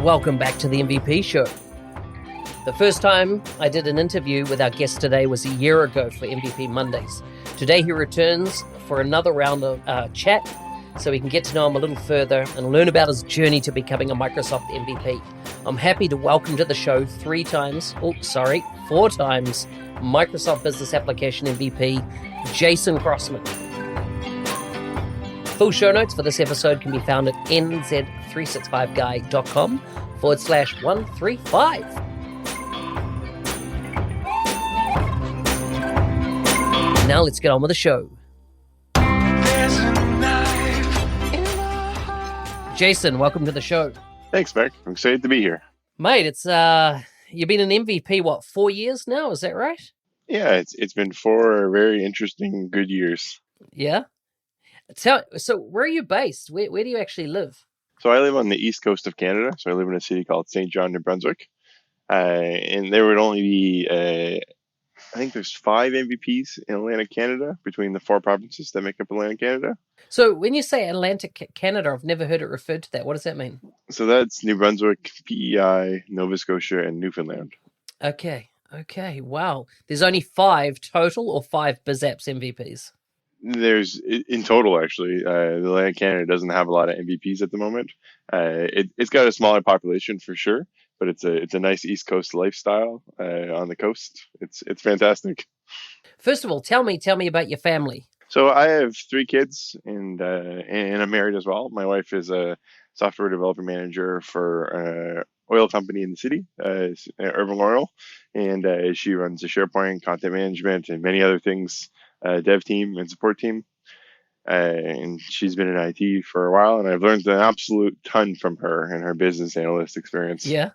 Welcome back to the MVP Show. The first time I did an interview with our guest today was a year ago for MVP Mondays. Today he returns for another round of chat so we can get to know him a little further and learn about his journey to becoming a Microsoft MVP. I'm happy to welcome to the show four times Microsoft Business Application MVP, Jason Cosman. Full show notes for this episode can be found at nz365guy.com/135. Now let's get on with the show. Jason, welcome to the show. Thanks, Mark. I'm excited to be here. Mate, it's you've been an MVP, 4 years now? Is that right? Yeah, it's been 4 very interesting, good years. Yeah. So where are you based? Where do you actually live? So I live on the east coast of Canada. So I live in a city called St. John, New Brunswick. And there would only be, I think there's 5 MVPs in Atlantic Canada between the 4 provinces that make up Atlantic Canada. So when you say Atlantic Canada, I've never heard it referred to that. What does that mean? So that's New Brunswick, PEI, Nova Scotia, and Newfoundland. Okay. Wow. There's only 5 total or 5 BizApps MVPs? There's in total, actually. The Atlantic Canada doesn't have a lot of MVPs at the moment. It's got a smaller population for sure, but it's a nice East Coast lifestyle on the coast. It's fantastic. First of all, tell me about your family. So I have 3 kids, and I'm married as well. My wife is a software developer manager for an oil company in the city, Urban Oil, and she runs the SharePoint, content management, and many other things, dev team and support team. And she's been in IT for a while, and I've learned an absolute ton from her and her business analyst experience. Yeah.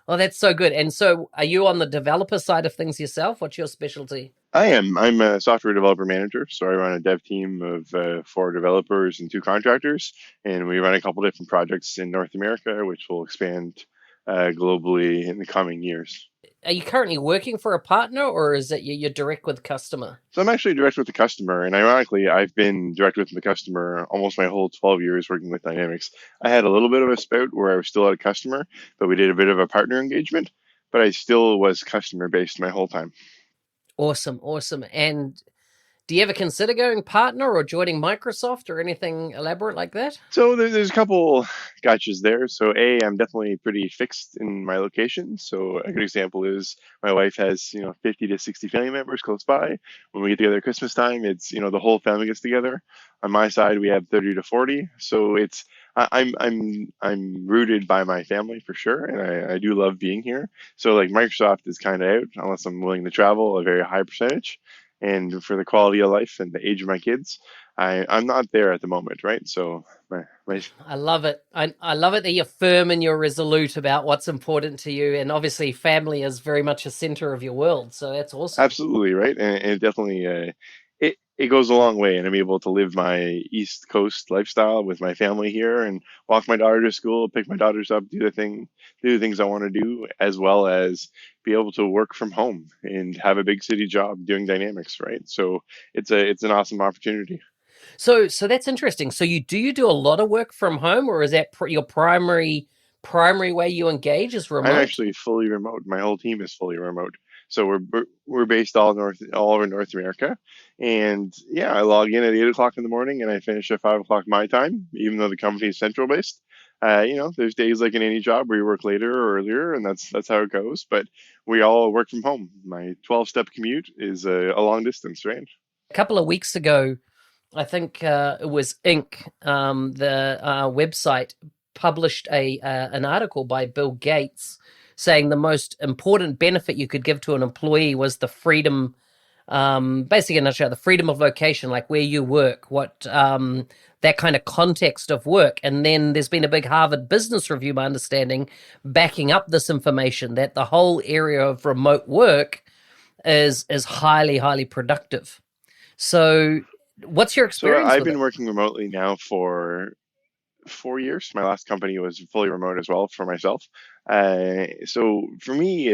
Oh, that's so good. And so are you on the developer side of things yourself? What's your specialty? I am. I'm a software developer manager, so I run a dev team of 4 developers and 2 contractors, and we run a couple different projects in North America, which will expand globally in the coming years. Are you currently working for a partner, or is it you're direct with customer? So I'm actually direct with the customer, and ironically, I've been direct with the customer almost my whole 12 years working with Dynamics. I had a little bit of a spout where I was still at a customer, but we did a bit of a partner engagement, but I still was customer-based my whole time. Awesome. And do you ever consider going partner or joining Microsoft or anything elaborate like that? So there's a couple gotchas there. So I'm definitely pretty fixed in my location. So a good example is my wife has 50 to 60 family members close by. When we get together at Christmas time, it's the whole family gets together. On my side, we have 30 to 40. So I'm rooted by my family for sure, and I do love being here. So like Microsoft is kind of out unless I'm willing to travel a very high percentage. And for the quality of life and the age of my kids, I'm not there at the moment, right? So I love it. I love it that you're firm and you're resolute about what's important to you. And obviously family is very much a center of your world. So that's awesome. Absolutely, right? And it definitely, it goes a long way. And I'm able to live my East Coast lifestyle with my family here and walk my daughter to school, pick my daughters up, do the things I want to do, as well as be able to work from home and have a big city job doing Dynamics, right? So it's an awesome opportunity. So that's interesting. So you do a lot of work from home, or is that your primary way you engage is remote? I'm actually fully remote. My whole team is fully remote. So we're based all over North America, and yeah, I log in at 8 o'clock in the morning and I finish at 5 o'clock my time, even though the company is central based. There's days like in any job where you work later or earlier, and that's how it goes. But we all work from home. My 12-step commute is a long distance, right? A couple of weeks ago, I think it was Inc. The website published an article by Bill Gates saying the most important benefit you could give to an employee was the freedom, basically in a nutshell, the freedom of location, like where you work, what that kind of context of work. And then there's been a big Harvard Business Review, my understanding, backing up this information that the whole area of remote work is highly, highly productive. So what's your experience? So I've been working remotely now for 4 years. My last company was fully remote as well for myself. So for me,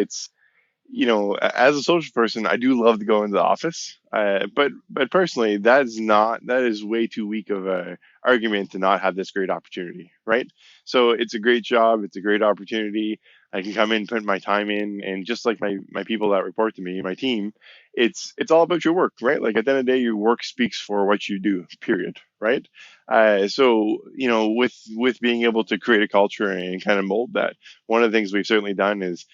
as a social person, I do love to go into the office. But personally, that is way too weak of a argument to not have this great opportunity, right? So it's a great job, it's a great opportunity. I can come in, put my time in, and just like my people that report to me, my team, it's all about your work, right? Like at the end of the day, your work speaks for what you do, period, right? So with being able to create a culture and kind of mold that, one of the things we've certainly done is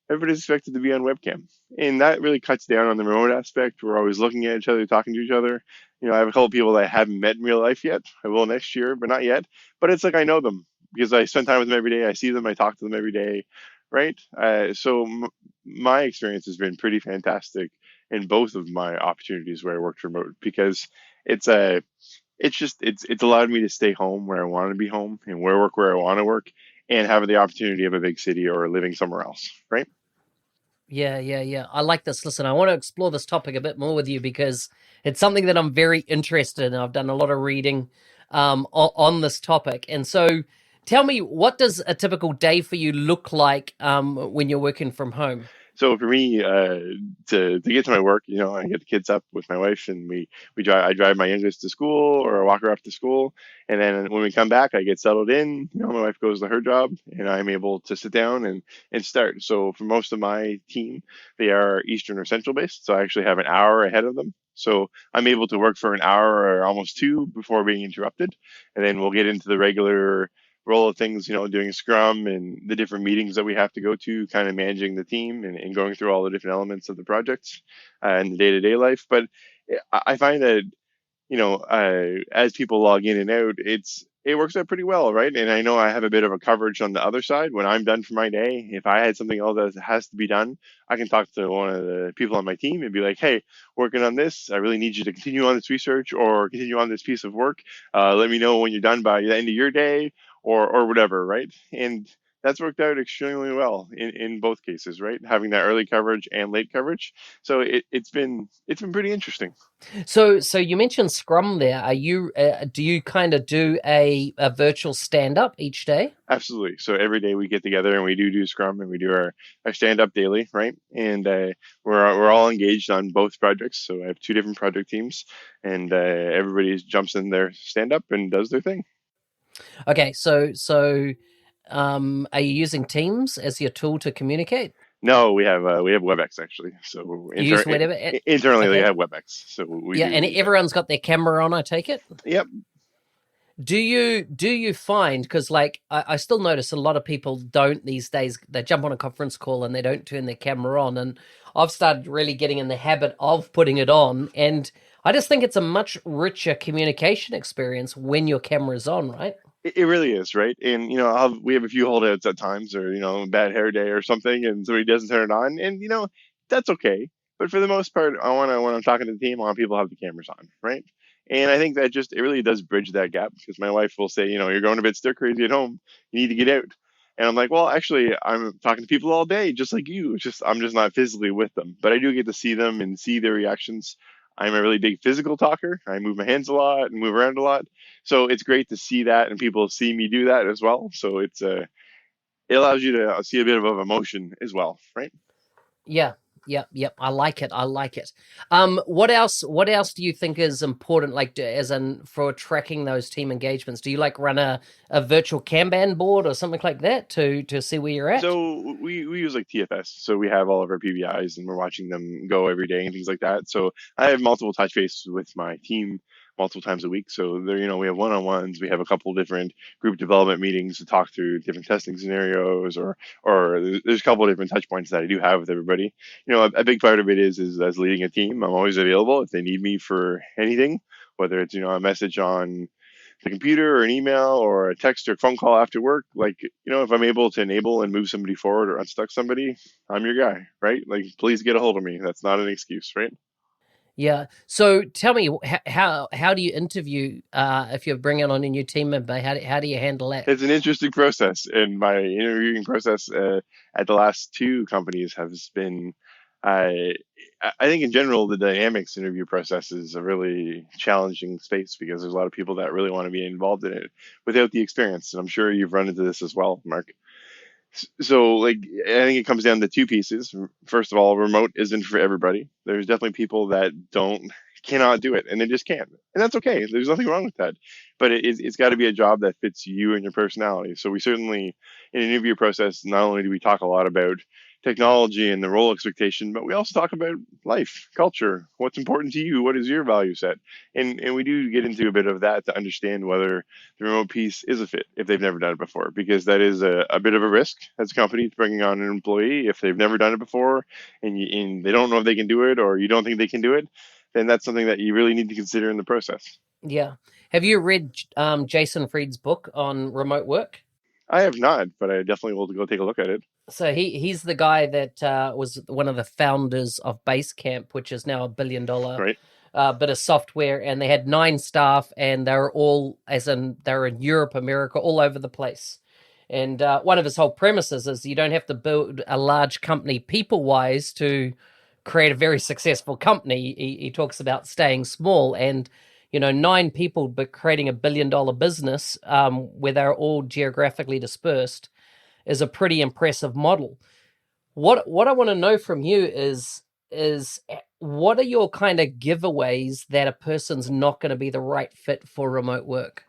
everybody's expected to be on webcam. And that really cuts down on the remote aspect. We're always looking at each other, talking to each other. I have a couple of people that I haven't met in real life yet. I will next year, but not yet. But it's like I know them because I spend time with them every day. I see them, I talk to them every day, right? My experience has been pretty fantastic in both of my opportunities where I worked remote because it's a it's allowed me to stay home where I want to be home and where I want to work and have the opportunity of a big city or living somewhere else, right? Yeah, yeah, yeah. I like this. Listen, I want to explore this topic a bit more with you because it's something that I'm very interested in. I've done a lot of reading on this topic. And so tell me, what does a typical day for you look like when you're working from home? So for me, to get to my work, I get the kids up with my wife, and we drive. I drive my youngest to school, or I walk her up to school, and then when we come back, I get settled in. My wife goes to her job, and I'm able to sit down and start. So for most of my team, they are Eastern or Central based, so I actually have an hour ahead of them. So I'm able to work for an hour or almost two before being interrupted, and then we'll get into the regular role of things, doing Scrum and the different meetings that we have to go to, kind of managing the team and going through all the different elements of the projects and the day to day life. But I find that as people log in and out, it works out pretty well, right? And I know I have a bit of a coverage on the other side. When I'm done for my day, if I had something else that has to be done, I can talk to one of the people on my team and be like, "Hey, working on this. I really need you to continue on this research or continue on this piece of work. Let me know when you're done by the end of your day, or whatever," right? And that's worked out extremely well in both cases, right? Having that early coverage and late coverage. So it's been pretty interesting. So you mentioned Scrum there. Are you do you kind of do a virtual stand up each day? Absolutely. So every day we get together and we do Scrum and we do our stand up daily, right? And we're all engaged on both projects. So I have two different project teams, and everybody jumps in their stand up and does their thing. Okay, so are you using Teams as your tool to communicate? No, we have WebEx actually. So You use whatever. internally we Okay, have WebEx. So we yeah, and do. everyone's got their camera on. I take it. Yep. Do you find, because like I still notice a lot of people don't these days, they jump on a conference call and they don't turn their camera on, and I've started really getting in the habit of putting it on, and I just think it's a much richer communication experience when your camera's on, right? It really is, right? And we have a few holdouts at times, or a bad hair day or something, and somebody doesn't turn it on, and that's okay. But for the most part, I want to when I'm talking to the team, I want people to have the cameras on, right? And I think that just it really does bridge that gap because my wife will say, you're going a bit stir crazy at home, you need to get out. And I'm like, well, actually, I'm talking to people all day, just like you. It's just I'm just not physically with them, but I do get to see them and see their reactions. I'm a really big physical talker. I move my hands a lot and move around a lot, so it's great to see that and people see me do that as well. So it allows you to see a bit of emotion as well, right? Yeah, yep, yep. I like it. I like it. What else? What else do you think is important? Like, as in for tracking those team engagements, do you like run a virtual Kanban board or something like that to see where you're at? So we use like TFS. So we have all of our PBIs and we're watching them go every day and things like that. So I have multiple touch bases with my team multiple times a week. So there, we have one-on-ones. We have a couple different group development meetings to talk through different testing scenarios, or there's a couple of different touch points that I do have with everybody. A big part of it is as leading a team, I'm always available if they need me for anything, whether it's a message on the computer or an email or a text or phone call after work. Like, if I'm able to enable and move somebody forward or unstuck somebody, I'm your guy, right? Like, please get a hold of me. That's not an excuse, right? Yeah. So tell me, how do you interview if you're bringing on a new team member? How do you handle that? It's an interesting process, and my interviewing process at the last two companies has been. I I think in general the dynamics interview process is a really challenging space because there's a lot of people that really want to be involved in it without the experience, and I'm sure you've run into this as well, Mark. So, like, I think it comes down to two pieces. First of all, remote isn't for everybody. There's definitely people that cannot do it, and they just can't, and that's okay. There's nothing wrong with that. But it's got to be a job that fits you and your personality. So we certainly, in an interview process, not only do we talk a lot about technology and the role expectation, but we also talk about life, culture, what's important to you, what is your value set, and we do get into a bit of that to understand whether the remote piece is a fit if they've never done it before, because that is a bit of a risk as a company bringing on an employee. If they've never done it before and they don't know if they can do it or you don't think they can do it, then that's something that you really need to consider in the process. Yeah. Have you read Jason Fried's book on remote work? I have not, but I definitely will go take a look at it. So he's the guy that was one of the founders of Basecamp, which is now $1 billion Right? bit of software, and they had 9 staff, and they were all, as in they were in Europe, America, all over the place. And one of his whole premises is you don't have to build a large company people wise to create a very successful company. He talks about staying small, and 9 people but creating $1 billion business where they're all geographically dispersed is a pretty impressive model. What I want to know from you is what are your kind of giveaways that a person's not going to be the right fit for remote work?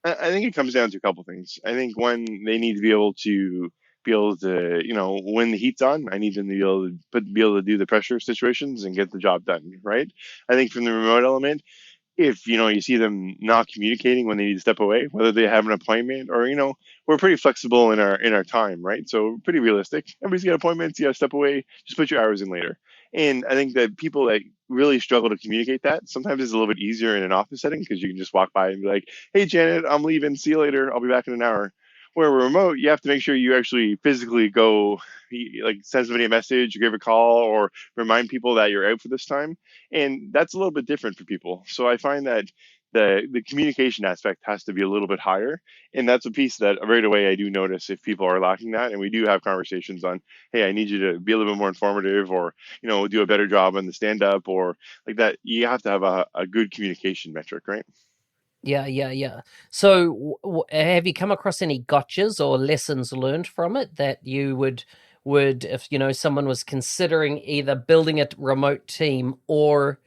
I think it comes down to a couple things. I think one, they need to be able to, when the heat's on, I need them to be able to do the pressure situations and get the job done, right? I think from the remote element, if you see them not communicating when they need to step away, whether they have an appointment or we're pretty flexible in our time, right? So we're pretty realistic. Everybody's got appointments. You got to step away. Just put your hours in later. And I think that people that really struggle to communicate that, sometimes it's a little bit easier in an office setting because you can just walk by and be like, "Hey, Janet, I'm leaving. See you later. I'll be back in an hour." Where we're remote, you have to make sure you actually physically go, like send somebody a message, or give a call, or remind people that you're out for this time, and that's a little bit different for people. So I find that the communication aspect has to be a little bit higher, and that's a piece that right away I do notice if people are lacking that, and we do have conversations on, hey, I need you to be a little bit more informative, or do a better job on the stand up, or like that. You have to have a good communication metric, right? Yeah, yeah, yeah. So, have you come across any gotchas or lessons learned from it that you would if someone was considering either building a remote team or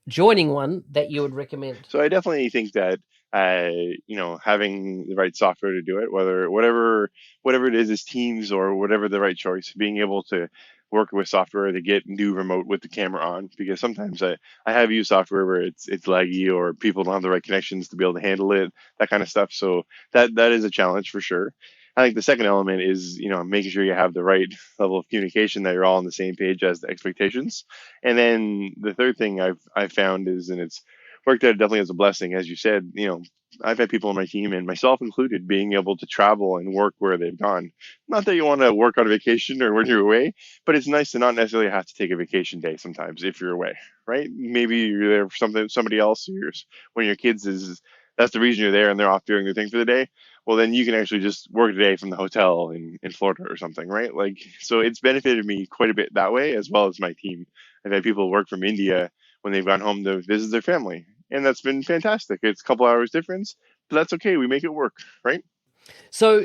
joining one that you would recommend? So I definitely think that having the right software to do it, whatever it is Teams or whatever the right choice, being able to work with software to get new remote with the camera on, because sometimes I have used software where it's laggy or people don't have the right connections to be able to handle it, that kind of stuff. So that is a challenge for sure. I think the second element is making sure you have the right level of communication, that you're all on the same page as the expectations. And then the third thing I've found is, and it's worked out definitely as a blessing, as you said. I've had people on my team, and myself included, being able to travel and work where they've gone. Not that you want to work on vacation or when you're away, but it's nice to not necessarily have to take a vacation day sometimes if you're away, right? Maybe you're there for somebody else. One of your kids is that's the reason you're there, and they're off doing their thing for the day. Well, then you can actually just work a day from the hotel in Florida or something, right? Like, so it's benefited me quite a bit that way, as well as my team. I've had people work from India when they've gone home to visit their family, and that's been fantastic. It's a couple hours difference, but that's okay. We make it work, right? So,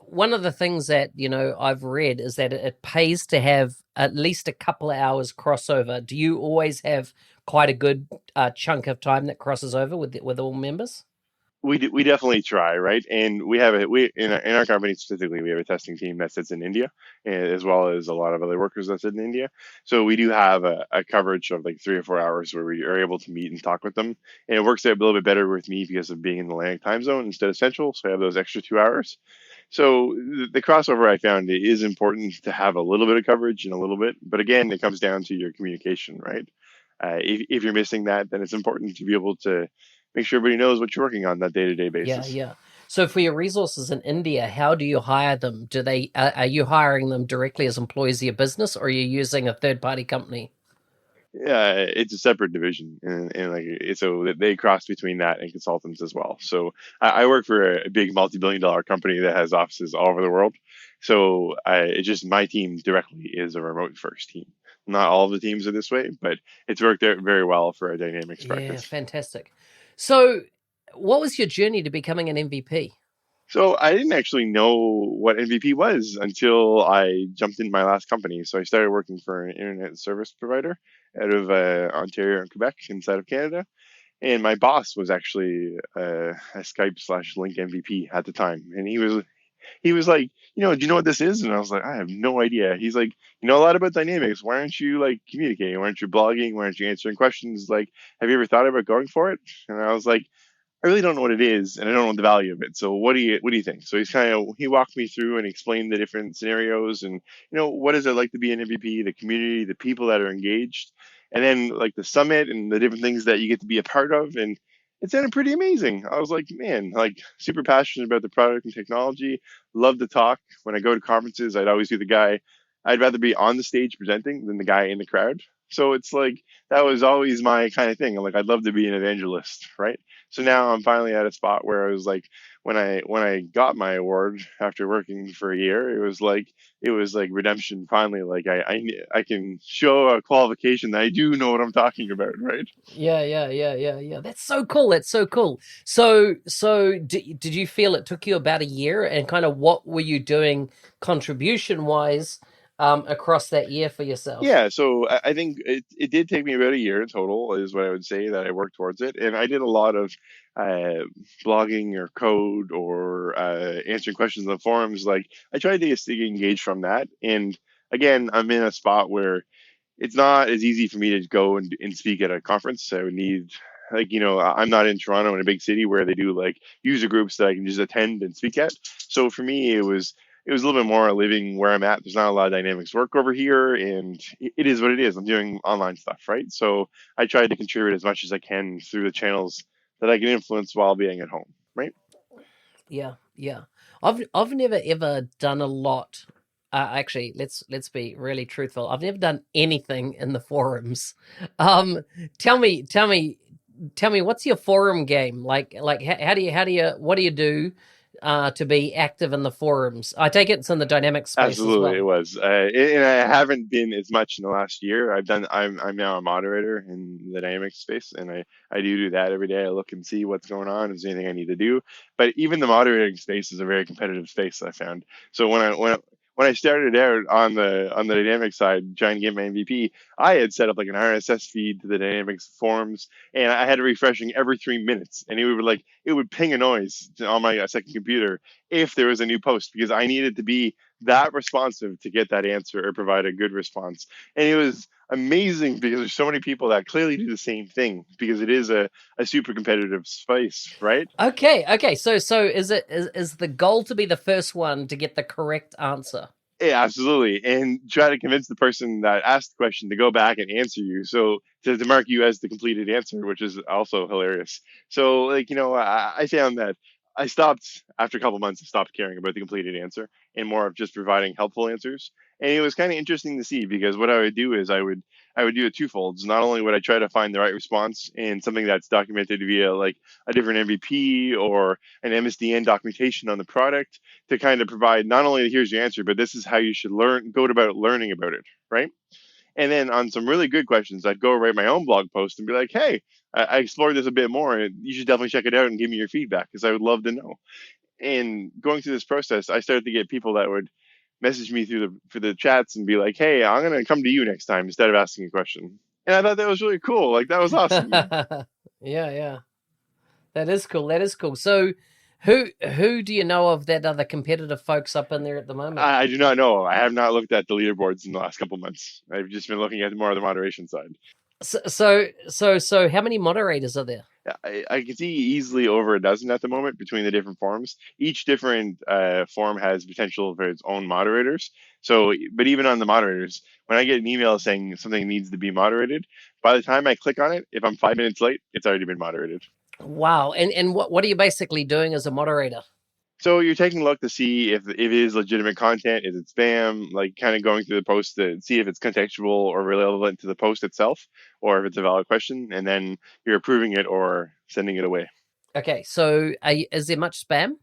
one of the things that I've read is that it pays to have at least a couple of hours crossover. Do you always have quite a good chunk of time that crosses over with all members? We definitely try, right? And we have it. We in our company specifically, we have a testing team that sits in India, as well as a lot of other workers that sit in India. So we do have a coverage of like 3 or 4 hours where we are able to meet and talk with them, and it works out a little bit better with me because of being in the Atlantic time zone instead of Central. So I have those extra 2 hours. So the crossover, I found, it is important to have a little bit of coverage and a little bit, but again, it comes down to your communication, right? If you're missing that, then it's important to be able to make sure everybody knows what you're working on that day-to-day Yeah, basis. yeah. So for your resources in India, how do you hire them? Do they are you hiring them directly as employees of your business, or are you using a third party company? Yeah, it's a separate division, and like so they cross between that and consultants as well. So I work for a big multi-billion-dollar company that has offices all over the world. So it's just my team directly is a remote first team. Not all of the teams are this way, but it's worked out very well for a dynamics Yeah, practice. fantastic. So, what was your journey to becoming an MVP? So I didn't actually know what MVP was until I jumped into my last company. So I started working for an internet service provider out of Ontario and Quebec inside of Canada. And my boss was actually a Skype slash Link MVP at the time. And he was like, do you know what this is? And I was like, I have no idea. He's like, you know a lot about dynamics. Why aren't you like communicating? Why aren't you blogging? Why aren't you answering questions? Like, have you ever thought about going for it? And I was like, I really don't know what it is, and I don't know the value of it. So what do you think? So he walked me through and explained the different scenarios, and what is it like to be an MVP, the community, the people that are engaged, and then like the summit and the different things that you get to be a part of, and it sounded pretty amazing. I was like, man, like super passionate about the product and technology. Love to talk. When I go to conferences, I'd always be the guy. I'd rather be on the stage presenting than the guy in the crowd. So it's like that was always my kind of thing. I'm like, I'd love to be an evangelist, right? So now I'm finally at a spot where I was like, when I got my award after working for a year, it was like redemption. Finally, like I can show a qualification that I do know what I'm talking about, right? Yeah, yeah, yeah, yeah, yeah. That's so cool. That's so cool. So did you feel it took you about a year, and kind of what were you doing contribution wise across that year for yourself? Yeah, so I think it did take me about a year in total, is what I would say that I worked towards it. And I did a lot of uh, blogging or code or answering questions in the forums. Like, I tried to stay engaged from that. And again, I'm in a spot where it's not as easy for me to go and speak at a conference. I would need, like, I'm not in Toronto, in a big city where they do like user groups that I can just attend and speak at. So for me, it was a little bit more living where I'm at. There's not a lot of dynamics work over here, and it is what it is. I'm doing online stuff, right? So I try to contribute as much as I can through the channels that I can influence while being at home, right? Yeah, yeah. I've never ever done a lot. Actually, let's be really truthful. I've never done anything in the forums. Um, tell me, tell me, tell me, what's your forum game like? How do you what do you do to be active in the forums? I take it it's in the dynamic space as Absolutely, it well. was, and I haven't been as much in the last year. I'm now a moderator in the dynamics space, and I do that every day. I look and see what's going on. Is there anything I need to do? But even the moderating space is a very competitive space, I found. So when I started out on the dynamics side, trying to get my MVP, I had set up like an RSS feed to the dynamics forums, and I had it refreshing every 3 minutes, and it would ping a noise on my second computer if there was a new post, because I needed to be that responsive to get that answer or provide a good response. And it was amazing because there's so many people that clearly do the same thing, because it is a super competitive space, right? Okay, okay. So is the goal to be the first one to get the correct answer? Yeah, absolutely. And try to convince the person that asked the question to go back and answer you. So to mark you as the completed answer, which is also hilarious. So, like, I found that I stopped after a couple months, I stopped caring about the completed answer and more of just providing helpful answers. And it was kind of interesting to see, because what I would do is I would do it twofolds. Not only would I try to find the right response in something that's documented via like a different MVP or an MSDN documentation on the product, to kind of provide not only here's your answer, but this is how you should go about learning about it, right? And then on some really good questions, I'd go write my own blog post and be like, hey, I explored this a bit more, and you should definitely check it out and give me your feedback, because I would love to know. And going through this process, I started to get people that would message me through the chats and be like, hey, I'm gonna come to you next time instead of asking a question. And I thought that was really cool. Like, that was awesome. Yeah, yeah. That is cool. That is cool. So, who do you know of that are the competitive folks up in there at the moment? I do not know. I have not looked at the leaderboards in the last couple months. I've just been looking at more of the moderation side. So, how many moderators are there? I can see easily over a dozen at the moment between the different forums. Each different forum has potential for its own moderators. So, but even on the moderators, when I get an email saying something needs to be moderated, by the time I click on it, if I'm 5 minutes late, it's already been moderated. Wow. And what are you basically doing as a moderator? So you're taking a look to see if it is legitimate content, is it spam, like kind of going through the post to see if it's contextual or relevant to the post itself, or if it's a valid question, and then you're approving it or sending it away. Okay. So, is there much spam?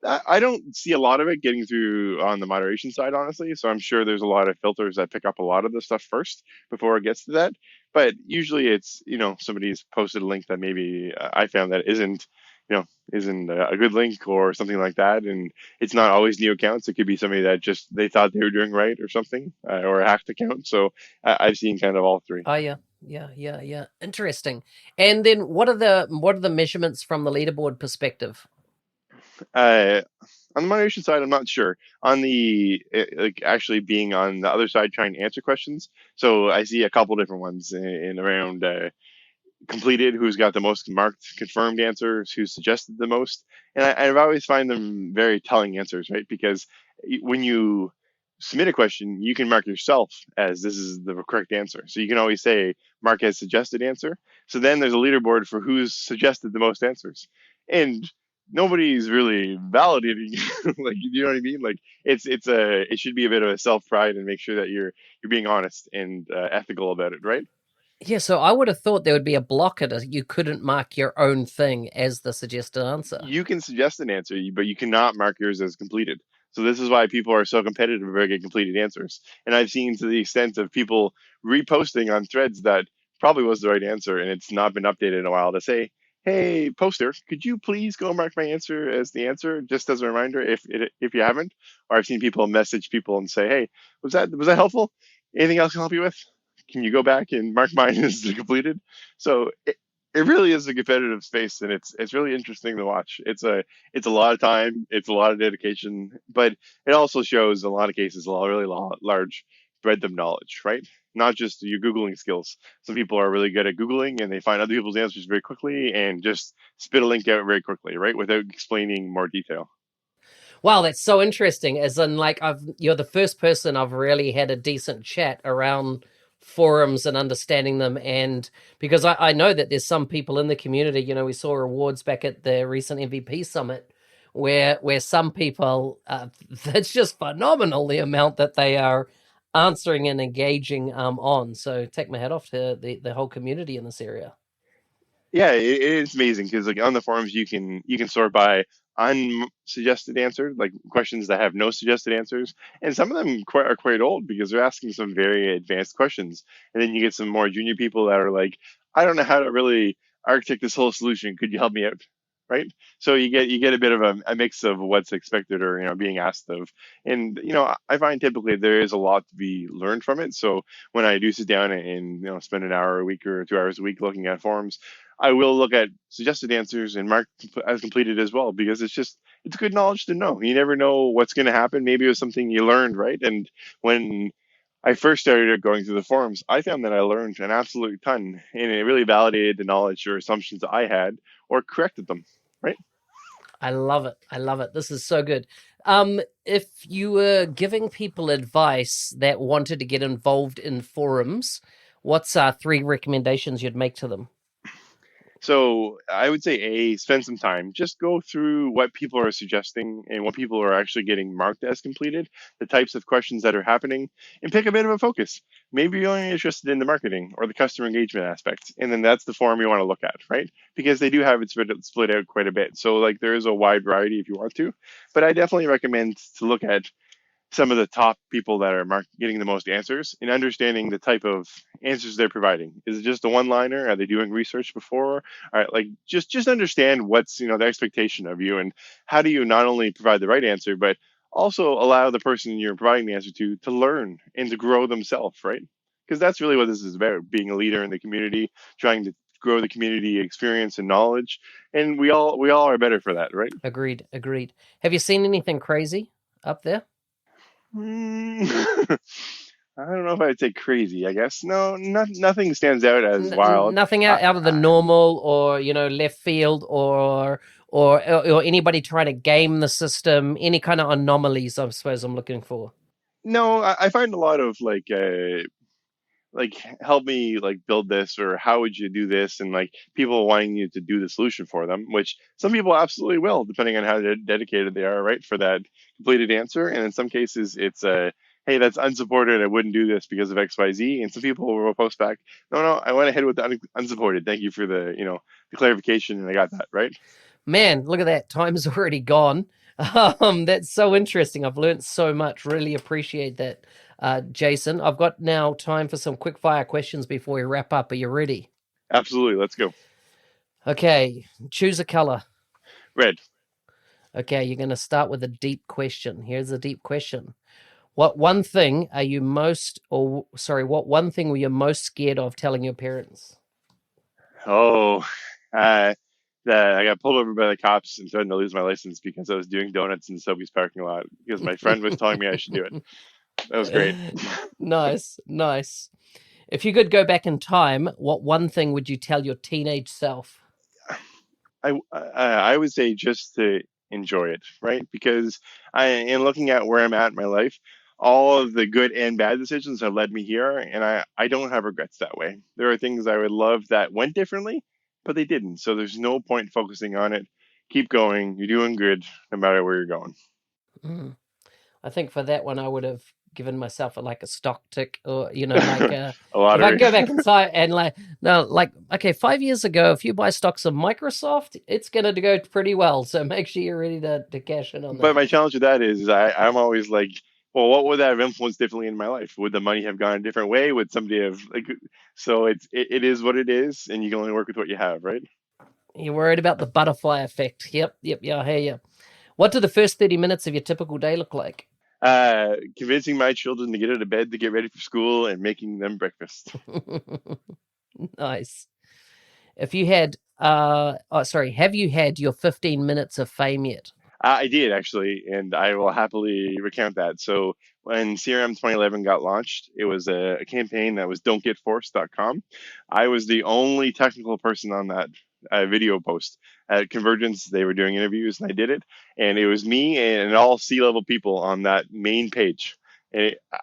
I don't see a lot of it getting through on the moderation side, honestly. So I'm sure there's a lot of filters that pick up a lot of the stuff first before it gets to that. But usually it's, somebody's posted a link that maybe I found that isn't, isn't a good link or something like that. And it's not always new accounts. It could be somebody that just they thought they were doing right or something, or a hacked account. So I've seen kind of all three. Oh yeah, yeah. Interesting. And then what are the measurements from the leaderboard perspective? Uh, on the moderation side, I'm not sure. On the like actually being on the other side trying to answer questions, so I see a couple different ones in around completed, who's got the most marked confirmed answers, who suggested the most. And I've always find them very telling answers, right? Because when you submit a question, you can mark yourself as this is the correct answer. So you can always say, mark as suggested answer. So then there's a leaderboard for who's suggested the most answers. And nobody's really validating like you know what I mean, like it should be a bit of a self pride and make sure that you're being honest and ethical about it, right? Yeah, so I would have thought there would be a blocker that you couldn't mark your own thing as the suggested answer. You can suggest an answer, but you cannot mark yours as completed. So this is why people are so competitive about getting completed answers. And I've seen to the extent of people reposting on threads that probably was the right answer and it's not been updated in a while to say, "Hey, poster, could you please go mark my answer as the answer, just as a reminder, if you haven't." Or I've seen people message people and say, "Hey, was that helpful? Anything else I can help you with? Can you go back and mark mine as completed?" So it really is a competitive space, and it's really interesting to watch. It's a lot of time, it's a lot of dedication, but it also shows in a lot of cases a really large breadth of knowledge, right? Not just your googling skills. Some people are really good at googling and they find other people's answers very quickly and just spit a link out very quickly, right, without explaining more detail. Wow, that's so interesting. As in, like, you're the first person I've really had a decent chat around forums and understanding them. And because I know that there's some people in the community, we saw awards back at the recent MVP summit where some people, that's just phenomenal the amount that they are answering and engaging on. So take my hat off to the whole community in this area. Yeah, it is amazing because like on the forums you can sort by unsuggested answers, like questions that have no suggested answers, and some of them are quite old because they're asking some very advanced questions. And then you get some more junior people that are like, I don't know how to really architect this whole solution. Could you help me out? Right. So you get a bit of a mix of what's expected or being asked of, and I find typically there is a lot to be learned from it. So when I do sit down and spend an hour a week or 2 hours a week looking at forums, I will look at suggested answers and mark as completed as well because it's good knowledge to know. You never know what's going to happen. Maybe it was something you learned, right? And when I first started going through the forums, I found that I learned an absolute ton, and it really validated the knowledge or assumptions that I had or corrected them, right? I love it. I love it. This is so good. If you were giving people advice that wanted to get involved in forums, what's three recommendations you'd make to them? So I would say spend some time. Just go through what people are suggesting and what people are actually getting marked as completed, the types of questions that are happening, and pick a bit of a focus. Maybe you're only interested in the marketing or the customer engagement aspect, and then that's the forum you want to look at, right? Because they do have it split out quite a bit. So like there is a wide variety if you want to, but I definitely recommend to look at some of the top people that are getting the most answers and understanding the type of answers they're providing. Is it just a one liner? Are they doing research before? All right, like just understand what's the expectation of you and how do you not only provide the right answer but also allow the person you're providing the answer to learn and to grow themselves, right? Because that's really what this is about: being a leader in the community, trying to grow the community experience and knowledge, and we all are better for that, right? Agreed. Agreed. Have you seen anything crazy up there? Hmm. I don't know if I'd say crazy. I guess no, nothing stands out as wild. Nothing out of the normal, or left field, or anybody trying to game the system. Any kind of anomalies, I suppose I'm looking for. No, I find a lot of like help me like build this or how would you do this, and like people wanting you to do the solution for them, which some people absolutely will depending on how dedicated they are, right, for that completed answer. And in some cases it's hey, that's unsupported, I wouldn't do this because of XYZ. And some people will post back, no, I went ahead with the unsupported, thank you for the clarification, and I got that right. Man, look at that. Time's already gone. That's so interesting. I've learned so much. Really appreciate that, Jason. I've got now time for some quick fire questions before we wrap up. Are you ready? Absolutely, let's go. Okay, choose a color. Red. Okay, you're going to start with a deep question. Here's a deep question. What one thing are you most, or sorry, what one thing were you most scared of telling your parents? Oh, uh, that I got pulled over by the cops and threatened to lose my license because I was doing donuts in Sobeys parking lot because my friend was telling me I should do it. That was great. Nice, nice. If you could go back in time, what one thing would you tell your teenage self? I would say just to enjoy it, right? Because in looking at where I'm at in my life, all of the good and bad decisions have led me here, and I don't have regrets that way. There are things I would love that went differently, but they didn't. So there's no point focusing on it. Keep going. You're doing good no matter where you're going. Mm. I think for that one, I would have given myself a stock tick, or like A if I lottery. could go back inside and like no, like okay, 5 years ago, if you buy stocks of Microsoft, it's gonna go pretty well. So make sure you're ready to cash in on But that. my challenge with that is I'm always like, well, what would that have influenced differently in my life? Would the money have gone a different way? Would somebody have like? So it is what it is, and you can only work with what you have, right? You're worried about the butterfly effect. Yep, yeah, I hear you. What do the first 30 minutes of your typical day look like? Convincing my children to get out of bed to get ready for school and making them breakfast. Nice. If you had, have you had your 15 minutes of fame yet? I did actually, and I will happily recount that. So when CRM 2011 got launched, it was a campaign that was don'tgetforced.com. I was the only technical person on that video post. At Convergence, they were doing interviews, and I did it. And it was me and all C-level people on that main page.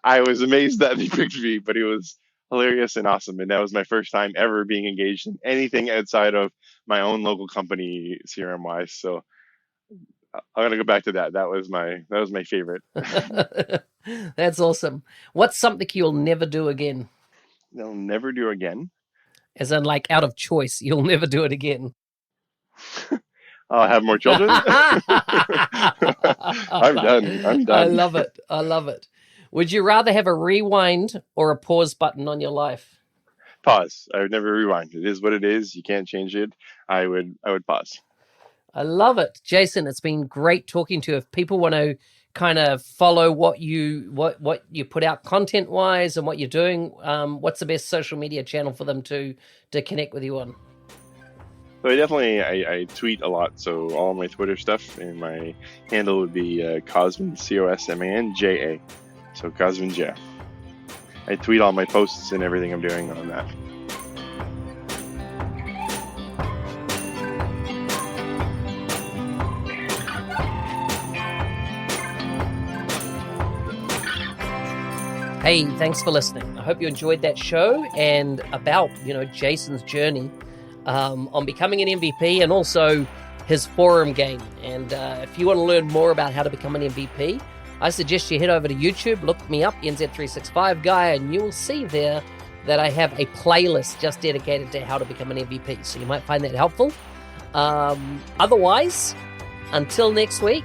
I was amazed that they picked me, but it was hilarious and awesome. And that was my first time ever being engaged in anything outside of my own local company, CRM wise. So I'm gonna go back to that. That was my favorite. That's awesome. What's something you'll never do again? They'll never do again. As in, like, out of choice, you'll never do it again. I'll have more children. I'm done. I'm I done. love it. I love it. Would you rather have a rewind or a pause button on your life? Pause. I would never rewind. It is what it is. You can't change it. I would pause. I love it. Jason, it's been great talking to you. If people want to kind of follow what you put out content wise and what you're doing, what's the best social media channel for them to connect with you on? So I tweet a lot. So all my Twitter stuff and my handle would be Cosman, COSMANJA. So Cosman J. I tweet all my posts and everything I'm doing on that. Hey, thanks for listening. I hope you enjoyed that show and about, Jason's journey on becoming an MVP and also his forum game. And if you want to learn more about how to become an MVP, I suggest you head over to YouTube, look me up, NZ365 Guy, and you will see there that I have a playlist just dedicated to how to become an MVP. So you might find that helpful. Otherwise, until next week,